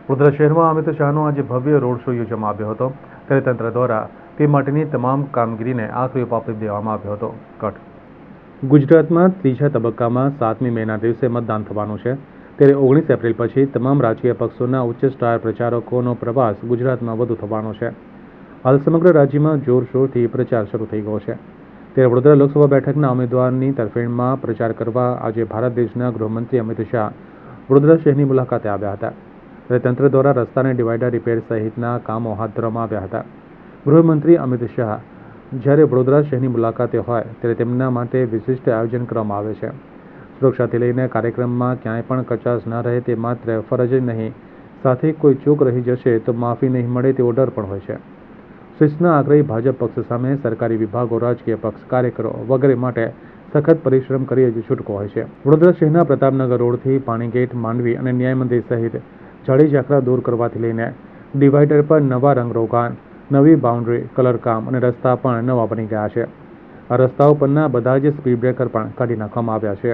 વડોદરા શહેરમાં અમિત શાહનો આજે ભવ્ય રોડ શો યોજવામાં આવ્યો હતો, ત્યારે તંત્ર દ્વારા તે માટેની તમામ કામગીરીને આખરી ઓપ આપી દેવામાં આવ્યો હતો. ગુજરાતમાં ત્રીજા તબક્કામાં 7મી મેના દિવસે મતદાન થવાનું છે, ત્યારે 19 એપ્રિલ પછી તમામ રાજકીય પક્ષોના ઉચ્ચ સ્ટાર પ્રચારકોનો પ્રવાસ ગુજરાતમાં વધુ થવાનો છે. હાલ સમગ્ર રાજ્યમાં જોરશોરથી પ્રચાર શરૂ થઈ ગયો છે, ત્યારે વડોદરા લોકસભા બેઠકના ઉમેદવારની તરફેણમાં પ્રચાર કરવા આજે ભારત દેશના ગૃહમંત્રી અમિત શાહ વડોદરા શહેરની મુલાકાતે આવ્યા હતા. ત્યારે તંત્ર દ્વારા રસ્તાને ડિવાઈડર રિપેર સહિતના કામો હાથ ધરવામાં આવ્યા હતા. ગૃહમંત્રી અમિત શાહ જ્યારે વડોદરા શહેરની મુલાકાતે હોય ત્યારે તેમના માટે વિશિષ્ટ આયોજન કરવામાં આવે છે. સુરક્ષાથી લઈને કાર્યક્રમમાં ક્યાંય પણ કચાશ ન રહે તે માત્ર ફરજ જ નહીં, સાથે કોઈ ચૂક રહી જશે તો માફી નહીં મળે તેવો ડર પણ હોય છે. શિસ્તના આગ્રહી ભાજપ પક્ષ સામે સરકારી વિભાગો, રાજકીય પક્ષ, કાર્યકરો વગેરે માટે સખત પરિશ્રમ કરી જ છૂટકો હોય છે. વડોદરા શહેરના પ્રતાપનગર રોડથી પાણીગેટ, માંડવી અને ન્યાય મંદિર સહિત જાડી ઝાકરા દૂર કરવાથી લઈને ડિવાઈડર પર નવા રંગરોગાન, નવી બાઉન્ડ્રી, કલરકામ અને રસ્તા પણ નવા બની ગયા છે. આ રસ્તાઓ પરના બધા જ સ્પીડ બ્રેકર પણ કાઢી નાખવામાં આવ્યા છે.